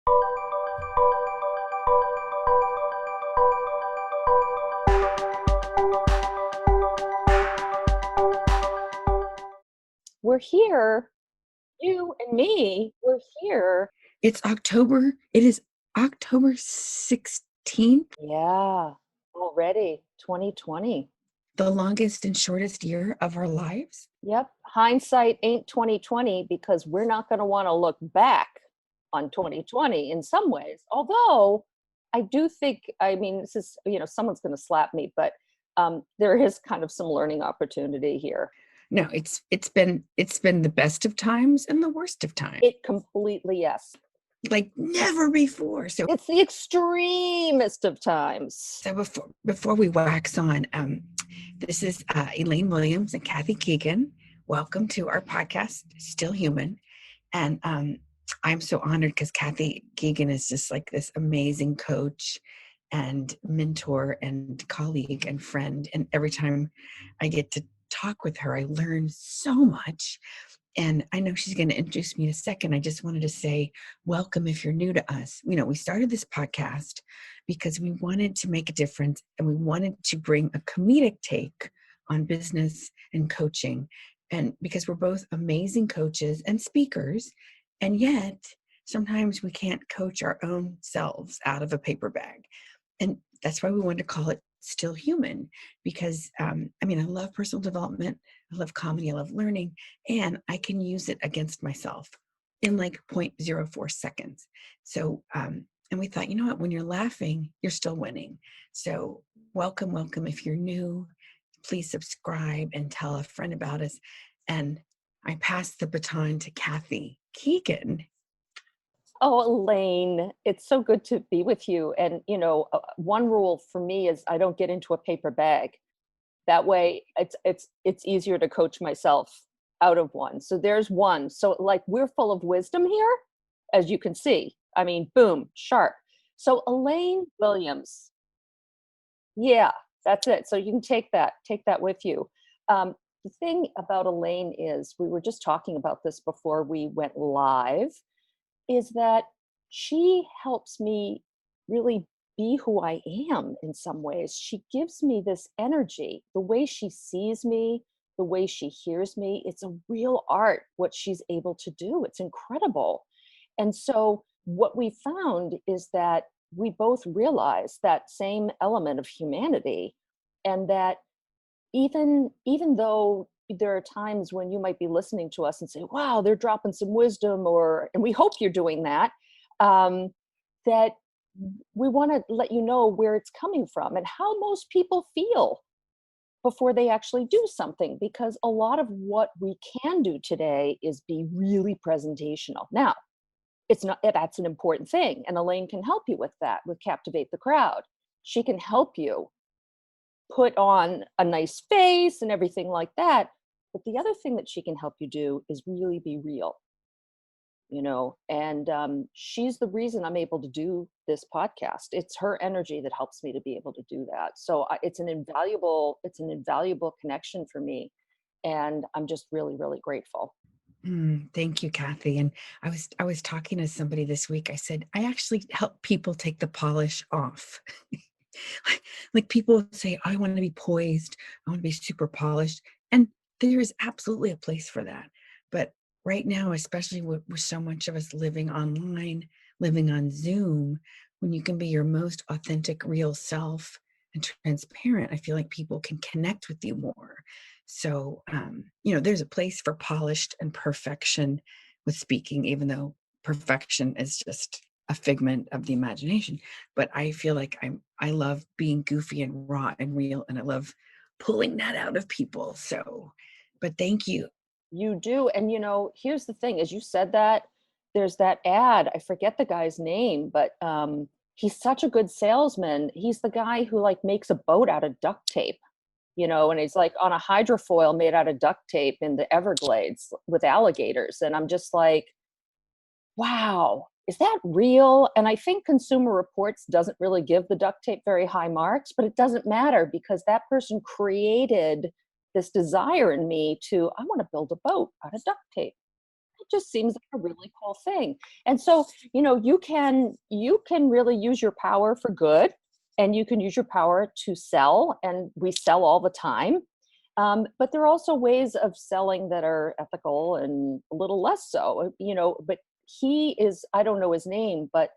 We're here, you and me, we're here. It is October 16th, Yeah, already 2020. the longest and shortest year of our lives. Yep, hindsight ain't 2020 because we're not going to want to look back on 2020 in some ways. Although I do think, I mean, this is, someone's going to slap me, but there is kind of some learning opportunity here. No, it's been the best of times and the worst of times, It completely, yes. like never before. So, It's the extremest of times. so before we wax on, this is Elaine Williams and Kathy Keegan. Welcome to our podcast, Still Human, and I'm so honored because Kathy Keegan is just like this amazing coach and mentor and colleague and friend. And every time I get to talk with her, I learn so much. And I know she's going to introduce me in a second. I just wanted to say, welcome if you're new to us. We started this podcast because we wanted to make a difference and we wanted to bring a comedic take on business and coaching. And because we're both amazing coaches and speakers, and yet sometimes we can't coach our own selves out of a paper bag. And that's why we wanted to call it Still Human, because I love personal development, I love comedy, I love learning, and I can use it against myself in like 0.04 seconds. So, and we thought, you know what, when you're laughing, you're still winning. So welcome if you're new. Please subscribe and tell a friend about us. And I pass the baton to Kathy Keegan. Oh, Elaine, it's so good to be with you. And, one rule for me is I don't get into a paper bag. That way it's easier to coach myself out of one. So there's one. So like we're full of wisdom here, as you can see. I mean, boom, sharp. So Elaine Williams. Yeah, that's it. So you can take that with you. The thing about Elaine is we were just talking about this before we went live, is that she helps me really be who I am in some ways. She gives me this energy, the way she sees me, the way she hears me. It's a real art what she's able to do. It's incredible. And so what we found is that we both realize that same element of humanity, and that even though there are times when you might be listening to us and say, wow, they're dropping some wisdom, and we hope you're doing that, that we want to let you know where it's coming from and how most people feel before they actually do something, because a lot of what we can do today is be really presentational. Now, it's not, that's an important thing, and Elaine can help you with that, with Captivate the Crowd. She can help you put on a nice face and everything like that. But the other thing that she can help you do is really be real, and she's the reason I'm able to do this podcast. It's her energy that helps me to be able to do that. So it's an invaluable connection for me. And I'm just really, really grateful. Thank you, Kathy. And I was talking to somebody this week. I said, I actually help people take the polish off. Like people say, I want to be poised, I want to be super polished. And there is absolutely a place for that. But right now, especially with so much of us living online, living on Zoom, when you can be your most authentic, real self and transparent, I feel like people can connect with you more. So, there's a place for polished and perfection with speaking, even though perfection is just a figment of the imagination. But I feel like I love being goofy and raw and real, and I love pulling that out of people. So, but thank you. You do. And here's the thing, as you said that, there's that ad, I forget the guy's name, but he's such a good salesman. He's the guy who like makes a boat out of duct tape, and he's like on a hydrofoil made out of duct tape in the Everglades with alligators. And I'm just like, wow, is that real? And I think Consumer Reports doesn't really give the duct tape very high marks, but it doesn't matter because that person created this desire in me to, I want to build a boat out of duct tape. it just seems like a really cool thing. And so, you can really use your power for good, and you can use your power to sell, and we sell all the time. But there are also ways of selling that are ethical and a little less so, but he is, I don't know his name, but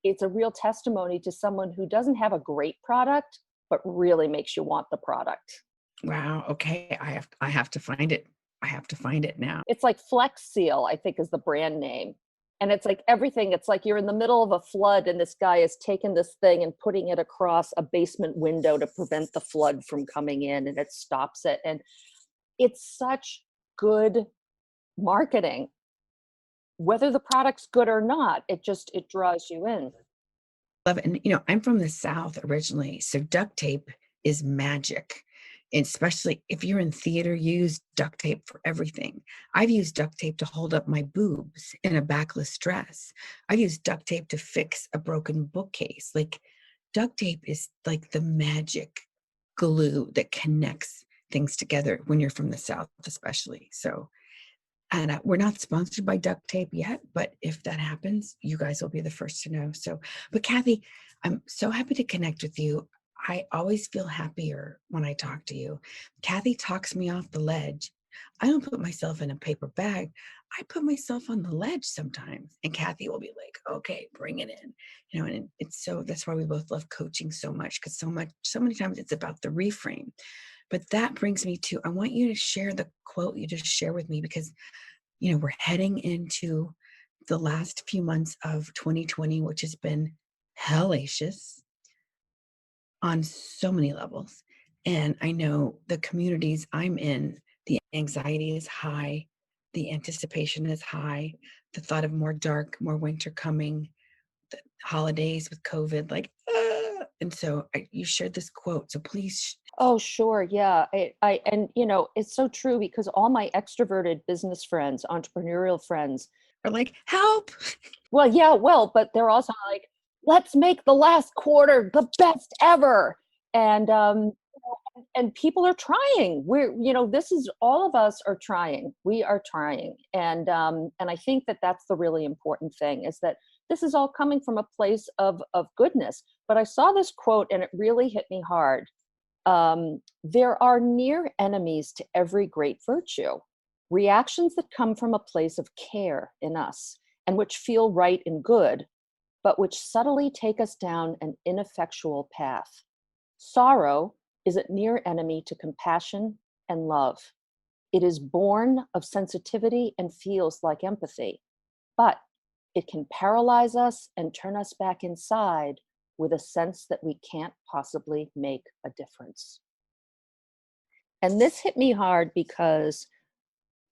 it's a real testimony to someone who doesn't have a great product, but really makes you want the product. Wow. Okay. I have to find it. I have to find it now. It's like Flex Seal, I think is the brand name. And it's like everything. It's like you're in the middle of a flood and this guy is taking this thing and putting it across a basement window to prevent the flood from coming in, and it stops it. And it's such good marketing. Whether the product's good or not, it draws you in. Love it. And I'm from the South originally, so duct tape is magic. Especially if you're in theater, you use duct tape for everything. I've used duct tape to hold up my boobs in a backless dress. I've used duct tape to fix a broken bookcase. Like, duct tape is like the magic glue that connects things together when you're from the South, especially. So, and we're not sponsored by duct tape yet, but if that happens, you guys will be the first to know. So, but Kathy, I'm so happy to connect with you. I always feel happier when I talk to you. Kathy talks me off the ledge. I don't put myself in a paper bag. I put myself on the ledge sometimes. And Kathy will be like, okay, bring it in. And it's so that's why we both love coaching so much, because so many times it's about the reframe. But that brings me to, I want you to share the quote you just shared with me, because we're heading into the last few months of 2020, which has been hellacious on so many levels. And I know the communities I'm in, the anxiety is high, the anticipation is high, the thought of more winter coming, the holidays with COVID, like, and so you shared this quote. So please. Oh, sure. Yeah. And it's so true because all my extroverted business friends, entrepreneurial friends, Are like, help. well, yeah, well, but they're also like, let's make the last quarter the best ever. And, and people are trying. This is, all of us are trying. We are trying. And I think that that's the really important thing, is that this is all coming from a place of goodness. But I saw this quote and it really hit me hard. There are near enemies to every great virtue, reactions that come from a place of care in us and which feel right and good, but which subtly take us down an ineffectual path. Sorrow is a near enemy to compassion and love. It is born of sensitivity and feels like empathy, but it can paralyze us and turn us back inside with a sense that we can't possibly make a difference. And this hit me hard because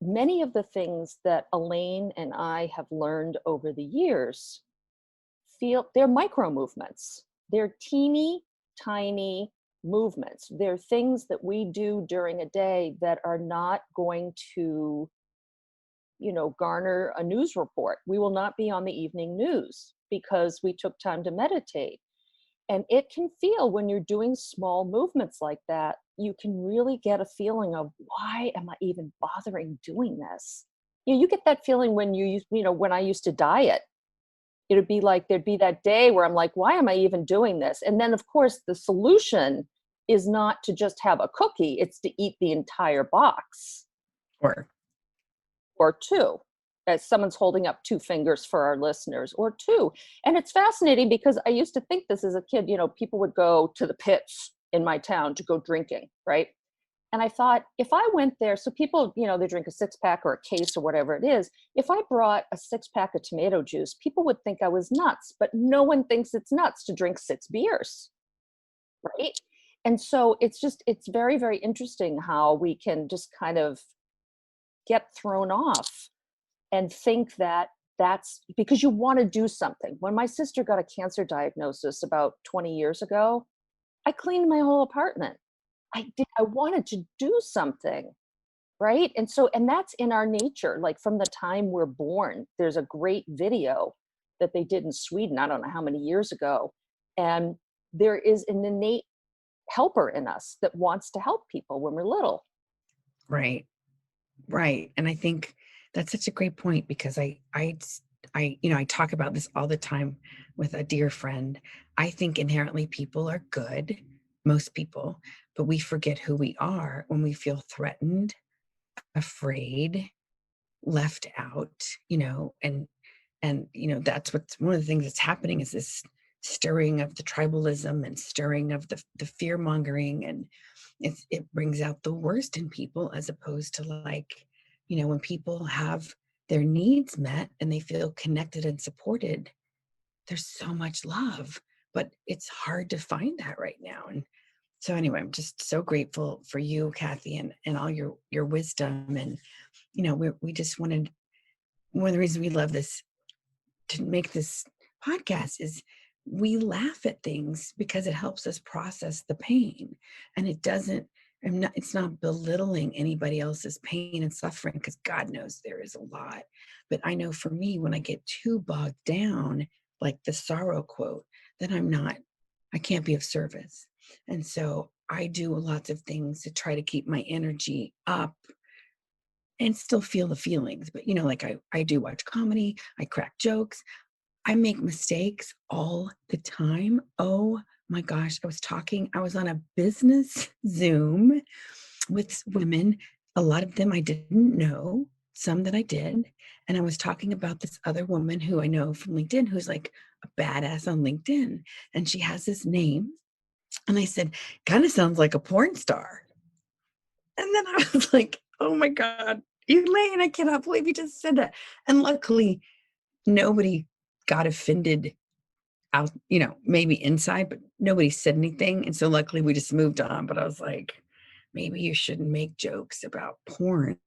many of the things that Elaine and I have learned over the years feel they're micro movements. They're teeny tiny movements. They're things that we do during a day that are not going to, garner a news report. We will not be on the evening news because we took time to meditate. And it can feel, when you're doing small movements like that, you can really get a feeling of, why am I even bothering doing this? You get that feeling when when I used to diet. It would be like, there'd be that day where I'm like, why am I even doing this? And then, of course, the solution is not to just have a cookie, it's to eat the entire box Or or two, as someone's holding up two fingers for our listeners, or two. And it's fascinating because I used to think this as a kid, people would go to the pits in my town to go drinking, right? And I thought, if I went there, so people, they drink a six pack or a case or whatever it is. If I brought a six pack of tomato juice, people would think I was nuts, but no one thinks it's nuts to drink 6 beers, right? And so it's very, very interesting how we can just kind of get thrown off and think that that's because you want to do something. When my sister got a cancer diagnosis about 20 years ago, I cleaned my whole apartment. I wanted to do something, right? And that's in our nature. Like, from the time we're born, there's a great video that they did in Sweden, I don't know how many years ago. And there is an innate helper in us that wants to help people when we're little. right. Right. And I think That's such a great point because I talk about this all the time with a dear friend. I think inherently people are good, most people, but we forget who we are when we feel threatened, afraid, left out, and that's what's one of the things that's happening is this stirring of the tribalism and stirring of the fear mongering, and it brings out the worst in people as opposed to, like, when people have their needs met and they feel connected and supported, there's so much love, but it's hard to find that right now. And so anyway, I'm just so grateful for you, Kathy, and all your wisdom. And we just wanted, one of the reasons we love this, to make this podcast, is we laugh at things because it helps us process the pain, and it doesn't, it's not belittling anybody else's pain and suffering, because God knows there is a lot. But I know for me, when I get too bogged down, like the sorrow quote, then I can't be of service. And so I do lots of things to try to keep my energy up and still feel the feelings. But like I do watch comedy, I crack jokes, I make mistakes all the time. Oh my gosh, I was on a business Zoom with women, a lot of them I didn't know, some that I did. And I was talking about this other woman who I know from LinkedIn, who's like a badass on LinkedIn. And she has this name. And I said, kind of sounds like a porn star. And then I was like, oh my God, Elaine, I cannot believe you just said that. And luckily, nobody got offended out, maybe inside, but nobody said anything. And so luckily we just moved on. But I was like, maybe you shouldn't make jokes about porn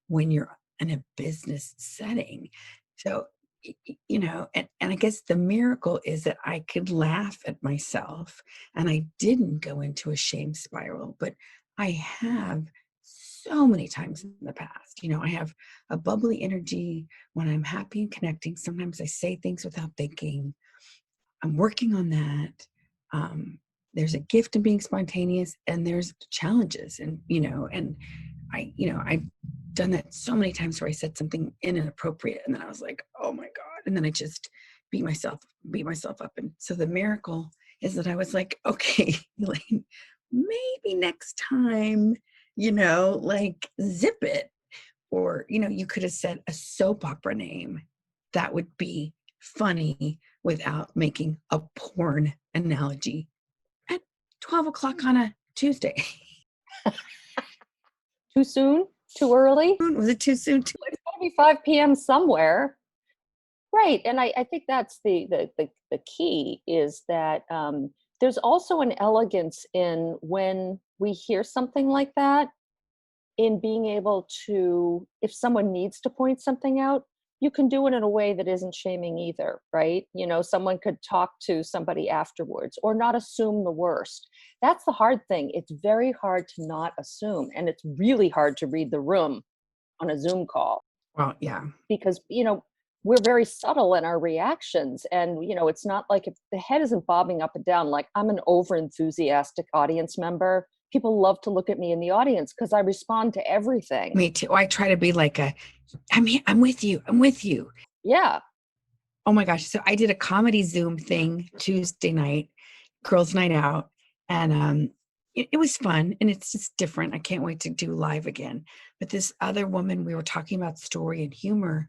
when you're in a business setting. So, and I guess the miracle is that I could laugh at myself and I didn't go into a shame spiral, but I have so many times in the past. I have a bubbly energy when I'm happy and connecting. Sometimes I say things without thinking. I'm working on that. There's a gift in being spontaneous, and there's challenges, and I've done that so many times where I said something inappropriate, and then I was like, oh my God. And then I just beat myself up. And so the miracle is that I was like, okay, Elaine, maybe next time, like zip it. Or, you could have said a soap opera name that would be funny without making a porn analogy at 12 o'clock on a Tuesday. Too soon? Too early? Was it too soon? It's gotta be 5 p.m. somewhere. Right, and I think that's the key, is that, there's also an elegance in when we hear something like that, in being able to, if someone needs to point something out, you can do it in a way that isn't shaming either, right? Someone could talk to somebody afterwards or not assume the worst. That's the hard thing. It's very hard to not assume, and it's really hard to read the room on a Zoom call, Well, yeah. because we're very subtle in our reactions, and it's not like, if the head isn't bobbing up and down, like, I'm an over enthusiastic audience member. People love to look at me in the audience because I respond to everything. Me too. I try to be like I'm here, I'm with you. I'm with you. Yeah. Oh my gosh. So I did a comedy Zoom thing Tuesday night, girls' night out. And it was fun, and it's just different. I can't wait to do live again. But this other woman, we were talking about story and humor,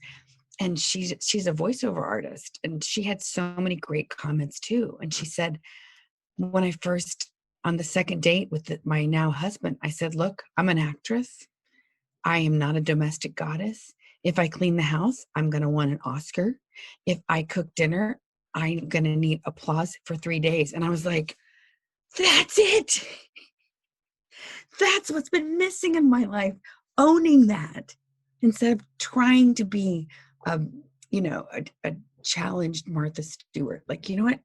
and she's a voiceover artist, and she had so many great comments too. And she said, when I first, on the second date with my now husband, I said, look, I'm an actress. I am not a domestic goddess. If I clean the house, I'm going to want an Oscar. If I cook dinner, I'm going to need applause for 3 days. And I was like, that's it. That's what's been missing in my life. Owning that instead of trying to be, a challenged Martha Stewart. Like, you know what?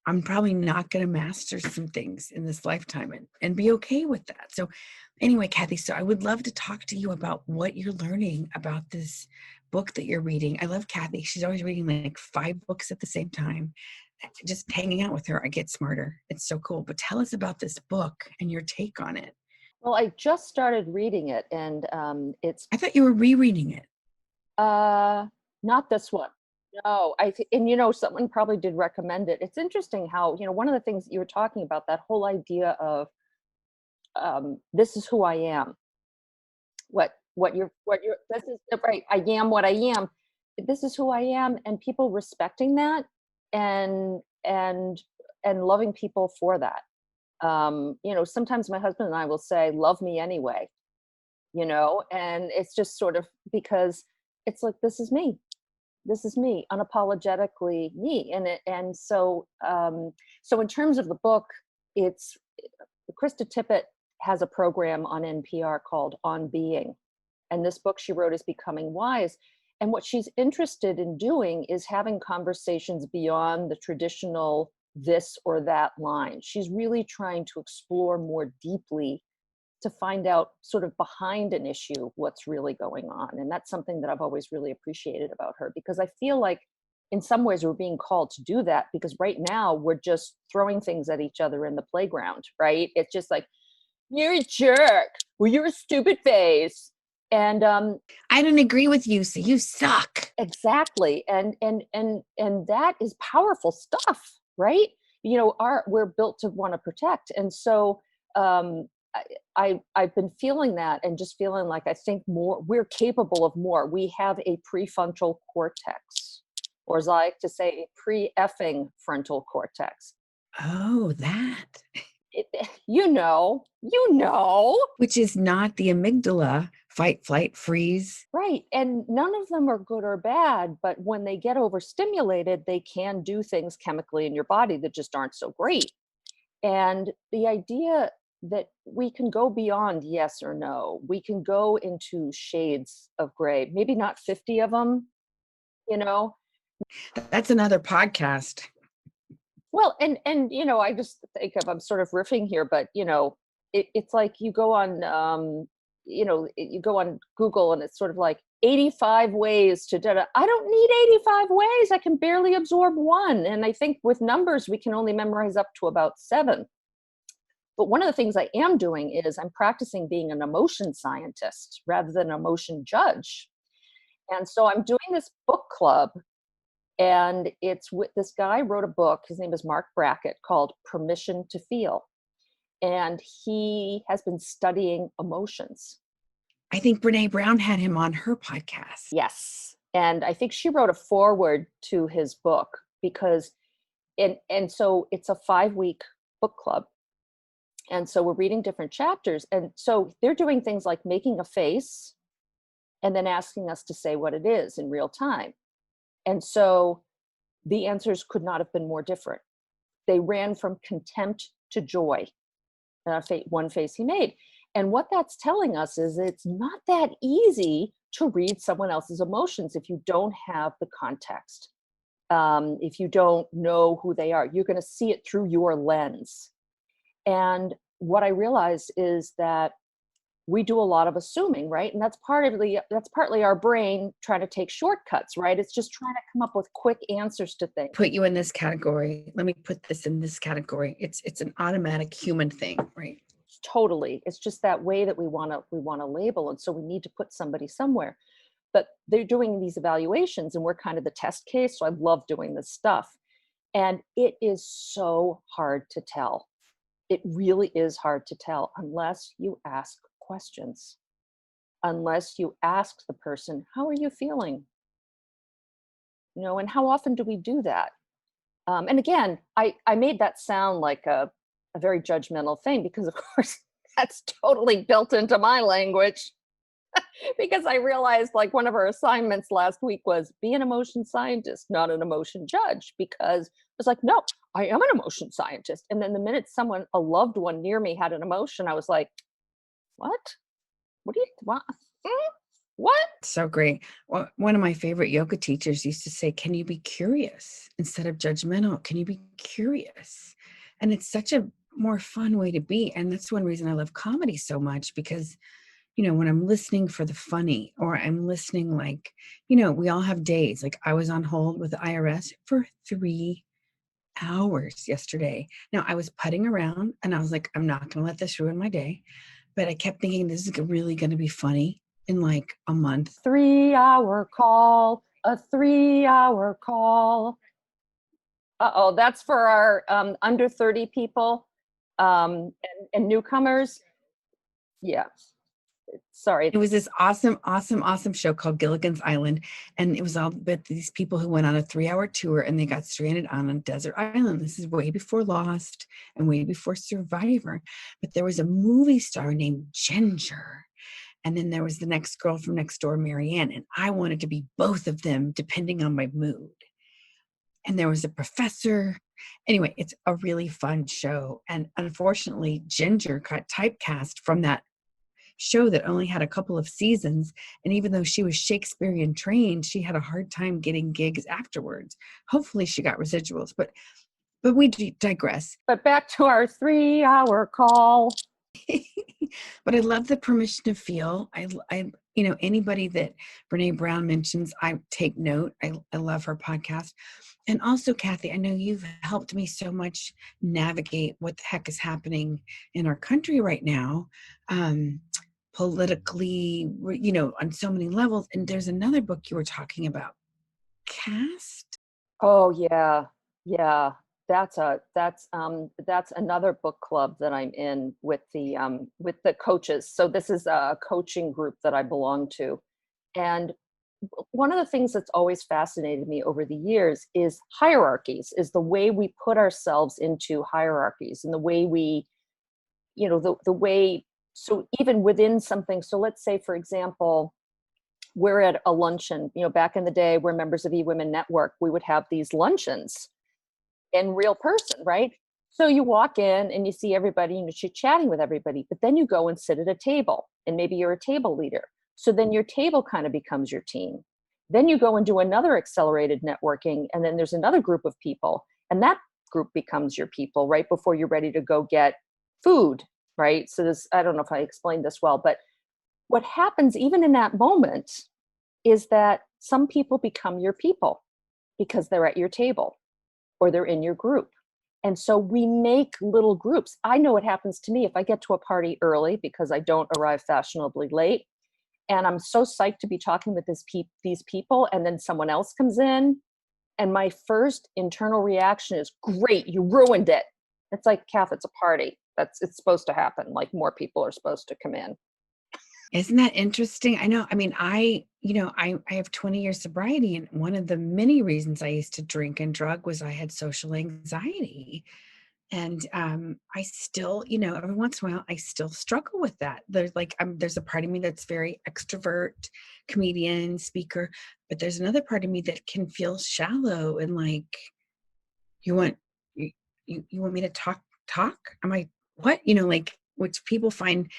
I'm probably not going to master some things in this lifetime, and be okay with that. So anyway, Kathy, so I would love to talk to you about what you're learning about this book that you're reading. I love Kathy. She's always reading like 5 books at the same time. Just hanging out with her, I get smarter. It's so cool. But tell us about this book and your take on it. Well, I just started reading it, and it's I thought you were rereading it. uh, not this one. No, and someone probably did recommend it. It's interesting how, one of the things that you were talking about, that whole idea of this is who I am. What you're this is right. I am what I am. This is who I am, and people respecting that, and and and loving people for that. Sometimes my husband and I will say, "Love me anyway," and it's just sort of because it's like, this is me. This is me, unapologetically me. So in terms of the book, it's Krista Tippett has a program on NPR called On Being, and this book she wrote is Becoming Wise. And what she's interested in doing is having conversations beyond the traditional this or that line. She's really trying to explore more deeply to find out, sort of behind an issue, what's really going on. And that's something that I've always really appreciated about her, because I feel like in some ways we're being called to do that, because right now we're just throwing things at each other in the playground, right? It's just like, you're a jerk, well, you're a stupid face. And I don't agree with you, so you suck. exactly. And that is powerful stuff, right? We're built to want to protect. And so um I've been feeling that, and just feeling like, I think more we're capable of more. We have a prefrontal cortex, or as I like to say, a pre-effing frontal cortex. Oh, that. You know, Which is not the amygdala, fight, flight, freeze. right. And none of them are good or bad, but when they get overstimulated, they can do things chemically in your body that just aren't so great. And the idea that we can go beyond yes or no, we can go into shades of gray, maybe not 50 of them, you know? That's another podcast. Well, I just think of, I'm sort of riffing here, but it's like you go on Google, and it's sort of like 85 ways to da. I don't need 85 ways. I can barely absorb one. And I think with numbers, we can only memorize up to about 7. But one of the things I am doing is I'm practicing being an emotion scientist rather than an emotion judge. And so I'm doing this book club, and it's with this guy wrote a book. His name is Mark Brackett, called Permission to Feel. And he has been studying emotions. I think Brene Brown had him on her podcast. Yes. And I think she wrote a foreword to his book, because and so it's a 5-week book club. And so we're reading different chapters. And so they're doing things like making a face and then asking us to say what it is in real time. And so the answers could not have been more different. They ran from contempt to joy, one face he made. And what that's telling us is it's not that easy to read someone else's emotions if you don't have the context. If you don't know who they are, you're going to see it through your lens. And what I realize is that we do a lot of assuming, right? And that's partly our brain trying to take shortcuts, right? It's just trying to come up with quick answers to things. Put you in this category. Let me put this in this category. It's an automatic human thing, right? Totally. It's just that way that we want to label, and so we need to put somebody somewhere. But they're doing these evaluations, and we're kind of the test case. So I love doing this stuff. And it is so hard to tell. It really is hard to tell unless you ask questions, unless you ask the person, how are you feeling? And how often do we do that? And again, I made that sound like a very judgmental thing, because of course that's totally built into my language. Because I realized, like, one of our assignments last week was be an emotion scientist, not an emotion judge, because I was like, no, I am an emotion scientist. And then the minute a loved one near me had an emotion, I was like, what? What do you what? Mm? What? So great. Well, one of my favorite yoga teachers used to say, can you be curious instead of judgmental? Can you be curious? And it's such a more fun way to be. And that's one reason I love comedy so much, because when I'm listening for the funny, or I'm listening, like, we all have days. Like, I was on hold with the IRS for 3 hours yesterday. Now, I was putting around, and I was like, I'm not going to let this ruin my day. but I kept thinking this is really going to be funny in like a month. 3 hour call, a 3 hour call. Uh-oh, that's for our under 30 people and newcomers. Yeah, sorry. It was this awesome, awesome, awesome show called Gilligan's Island. And it was all about these people who went on a 3-hour tour and they got stranded on a desert island. This is way before Lost and way before Survivor. But there was a movie star named Ginger. And then there was the next girl from next door, Marianne. And I wanted to be both of them depending on my mood. And there was a professor. Anyway, it's a really fun show. And unfortunately, Ginger got typecast from that show that only had a couple of seasons. And even though she was Shakespearean trained, she had a hard time getting gigs afterwards. Hopefully she got residuals, but we digress. But back to our 3 hour call. But I love the permission to feel. Anybody that Brene Brown mentions, I take note. I love her podcast. And also, Kathy, I know you've helped me so much navigate what the heck is happening in our country right now, politically, on so many levels. And there's another book you were talking about, Caste. Oh yeah, yeah. That's another book club that I'm in with the coaches. So this is a coaching group that I belong to. And one of the things that's always fascinated me over the years is hierarchies, is the way we put ourselves into hierarchies and the way we, the way, so even within something, so let's say, for example, we're at a luncheon, back in the day, we're members of eWomen Network, we would have these luncheons in real person, right? So you walk in and you see everybody and you're chatting with everybody, but then you go and sit at a table and maybe you're a table leader. So then your table kind of becomes your team. Then you go and do another accelerated networking, and then there's another group of people, and that group becomes your people right before you're ready to go get food, right? So this, I don't know if I explained this well, but what happens even in that moment is that some people become your people because they're at your table or they're in your group. And so we make little groups. I know what happens to me if I get to a party early because I don't arrive fashionably late. And I'm so psyched to be talking with these people. And then someone else comes in. And my first internal reaction is, great, you ruined it. It's like, Kath, it's a party. It's supposed to happen. Like more people are supposed to come in. Isn't that interesting? I know. I mean, I have 20 years sobriety, and one of the many reasons I used to drink and drug was I had social anxiety. And I still, every once in a while, I still struggle with that. There's a part of me that's very extrovert, comedian, speaker, but there's another part of me that can feel shallow and like, you want you, you want me to talk? Am I what? Like, which people find,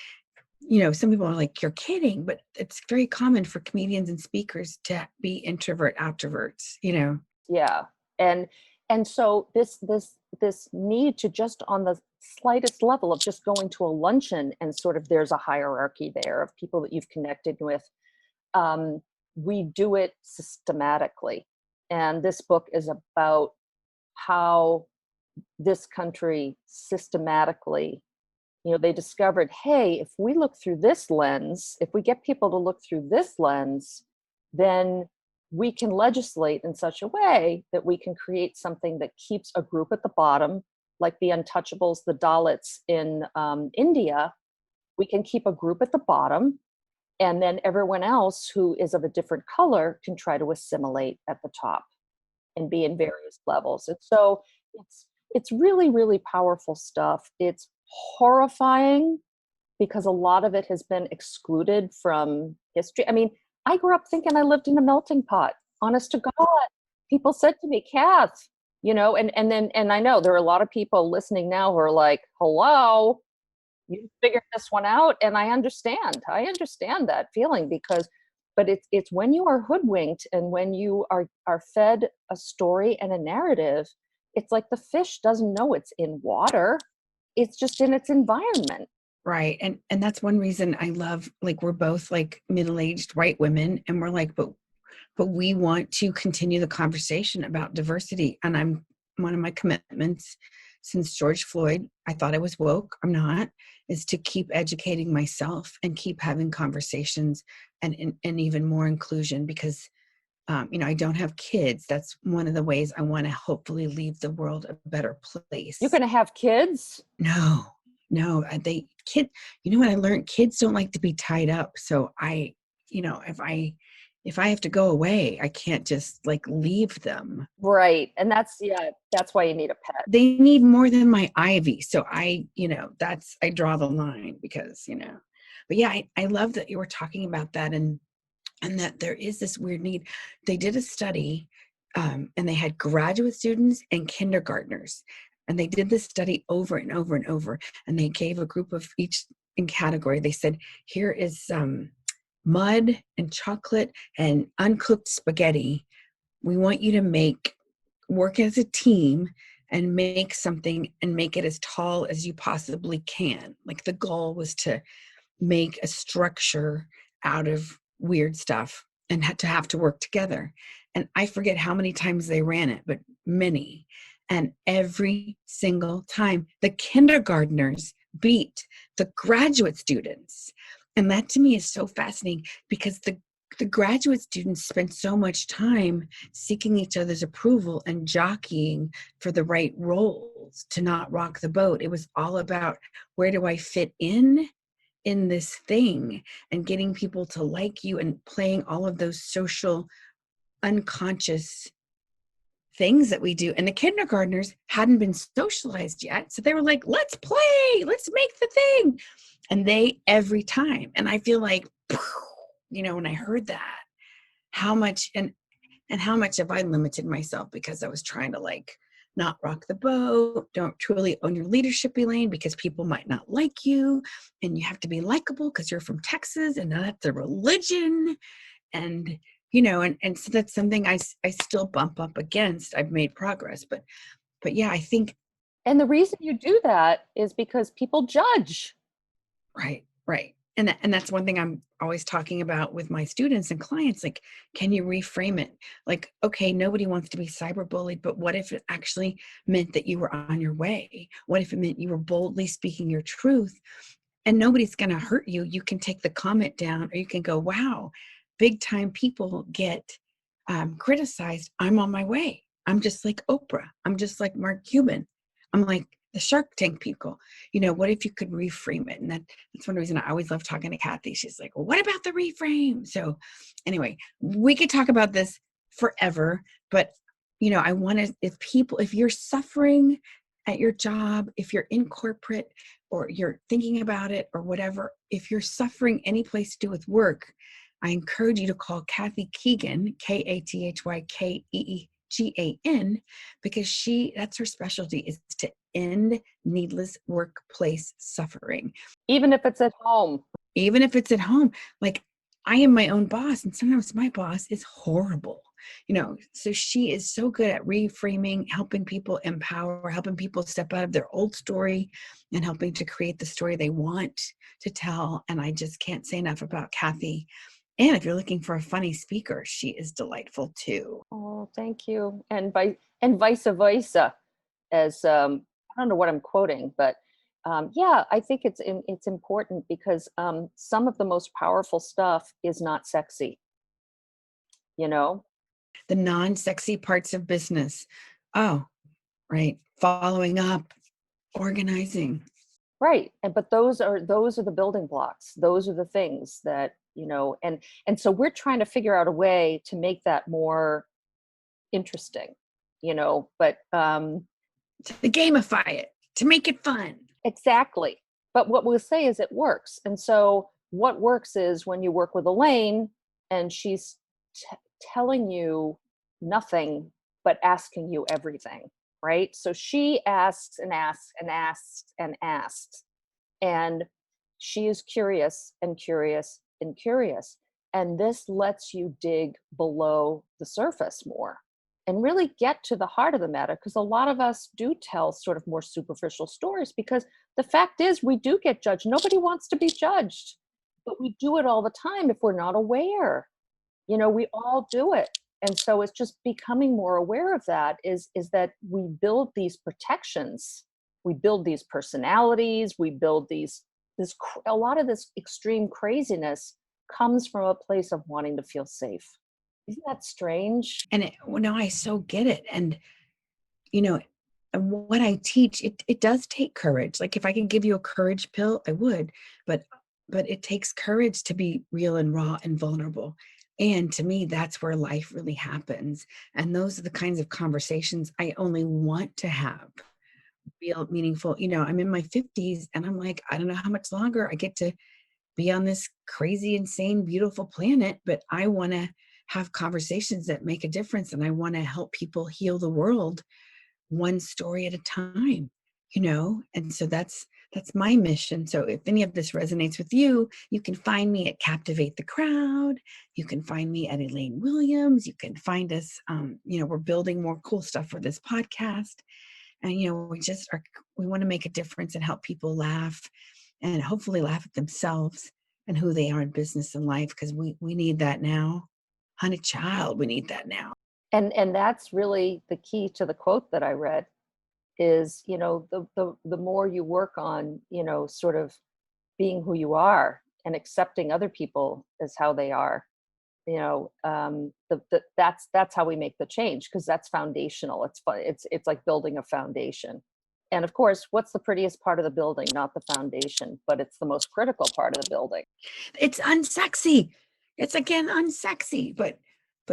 some people are like, you're kidding, but it's very common for comedians and speakers to be introvert extroverts. Yeah. And so this need to, just on the slightest level of just going to a luncheon and sort of, there's a hierarchy there of people that you've connected with. We do it systematically. And this book is about how this country systematically, they discovered, hey, if we look through this lens, if we get people to look through this lens, then we can legislate in such a way that we can create something that keeps a group at the bottom, like the untouchables, the Dalits in India. We can keep a group at the bottom, and then everyone else who is of a different color can try to assimilate at the top and be in various levels. And so it's really, really powerful stuff. It's horrifying because a lot of it has been excluded from history. I mean, I grew up thinking I lived in a melting pot. Honest to God, people said to me, Kath, and I know there are a lot of people listening now who are like, hello, you figured this one out. And I understand that feeling but it's when you are hoodwinked and when you are fed a story and a narrative, it's like the fish doesn't know it's in water. It's just in its environment. Right. And that's one reason I love, like, we're both like middle-aged white women, and we're like, but we want to continue the conversation about diversity. And one of my commitments since George Floyd, I thought I was woke. I'm not, is to keep educating myself and keep having conversations and even more inclusion because, I don't have kids. That's one of the ways I want to hopefully leave the world a better You're place. going to have kids? No, no, what I learned? Kids don't like to be tied up. So if I have to go away, I can't just like leave them. Right. And that's why you need a pet. They need more than my Ivy. So I draw the line because, but yeah, I love that you were talking about that and that there is this weird need. They did a study, and they had graduate students and kindergartners, and they did this study over and over and over. And they gave a group of each in category. They said, "Here is mud and chocolate and uncooked spaghetti. We want you to work as a team." And make something and make it as tall as you possibly can. Like the goal was to make a structure out of weird stuff and had to have to work together. And I forget how many times they ran it, but many. And every single time, the kindergartners beat the graduate students. And that to me is so fascinating because the graduate students spent so much time seeking each other's approval and jockeying for the right roles to not rock the boat. It was all about, where do I fit in this thing, and getting people to like you and playing all of those social unconscious things that we do. And the kindergartners hadn't been socialized yet. So they were like, let's play, let's make the thing. And they every time. And I feel like, when I heard that, how much and how much have I limited myself because I was trying to not rock the boat, don't truly own your leadership, Elaine, because people might not like you and you have to be likable because you're from Texas and that's a religion. And, and so that's something I still bump up against. I've made progress, but yeah, I think. And the reason you do that is because people judge. Right, right. And that's one thing I'm always talking about with my students and clients. Like, can you reframe it? Like, okay, nobody wants to be cyberbullied, but what if it actually meant that you were on your way? What if it meant you were boldly speaking your truth? And nobody's going to hurt you. You can take the comment down, or you can go, wow, big time people get criticized. I'm on my way. I'm just like Oprah. I'm just like Mark Cuban. I'm like the Shark Tank people. What if you could reframe it? And that's one reason I always love talking to Kathy. She's like, well, what about the reframe? So anyway, we could talk about this forever, but I want to, if you're suffering at your job, if you're in corporate or you're thinking about it or whatever, if you're suffering any place to do with work, I encourage you to call Kathy Keegan, KathyKeegan, because that's her specialty, is to end needless workplace suffering. Even if it's at home. Even if it's at home. Like, I am my own boss, and sometimes my boss is horrible. So she is so good at reframing, helping people empower, helping people step out of their old story and helping to create the story they want to tell. And I just can't say enough about Kathy. And if you're looking for a funny speaker, she is delightful too. Oh, thank you. And vice versa. As I don't know what I'm quoting, but yeah, I think it's important because some of the most powerful stuff is not sexy. The non-sexy parts of business. Oh, right. Following up, organizing. Right. But those are the building blocks. Those are the things that, and so we're trying to figure out a way to make that more interesting, but To gamify it, to make it fun. exactly. But what we'll say is it works. And so what works is when you work with Elaine and she's telling you nothing, but asking you everything, right? So she asks and asks and asks and asks. And she is curious and curious and curious. And this lets you dig below the surface more and really get to the heart of the matter. Because a lot of us do tell sort of more superficial stories because the fact is we do get judged. Nobody wants to be judged, but we do it all the time if we're not aware. We all do it. And so it's just becoming more aware of that, is that we build these protections, we build these personalities, we build a lot of this extreme craziness comes from a place of wanting to feel safe. Isn't that strange? And well, no, I so get it. And you know, and what I teach, it does take courage. Like if I could give you a courage pill, I would, but it takes courage to be real and raw and vulnerable. And to me, that's where life really happens. And those are the kinds of conversations I only want to have, real, meaningful. I'm in my 50s and I'm like, I don't know how much longer I get to be on this crazy, insane, beautiful planet, but I want to have conversations that make a difference. And I want to help people heal the world one story at a time, and so that's my mission. So if any of this resonates with you, you can find me at Captivate the Crowd. You can find me at Elaine Williams. You can find us, we're building more cool stuff for this podcast. And we want to make a difference and help people laugh, and hopefully laugh at themselves and who they are in business and life, because we need that now. Honey child, we need that now. And that's really the key to the quote that I read, is, the more you work on, sort of being who you are and accepting other people as how they are, that's how we make the change, because that's foundational. It's fun. It's like building a foundation. And of course, what's the prettiest part of the building? Not the foundation, but it's the most critical part of the building. It's unsexy. It's again unsexy, but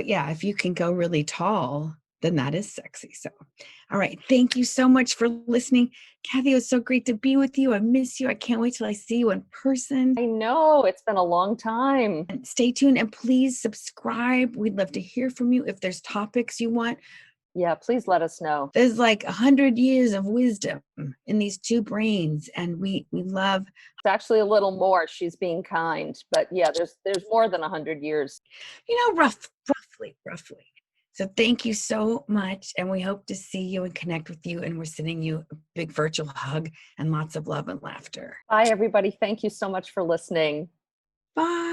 yeah, if you can go really tall, then that is sexy. So, all right. Thank you so much for listening. Kathy, it was so great to be with you. I miss you. I can't wait till I see you in person. I know, it's been a long time. And stay tuned and please subscribe. We'd love to hear from you. If there's topics you want, Yeah, please let us know. there's like 100 years of wisdom in these two brains. And we love. It's actually a little more. She's being kind, but yeah, there's more than 100 years. Roughly. So thank you so much. And we hope to see you and connect with you. And we're sending you a big virtual hug and lots of love and laughter. Bye, everybody. Thank you so much for listening. Bye.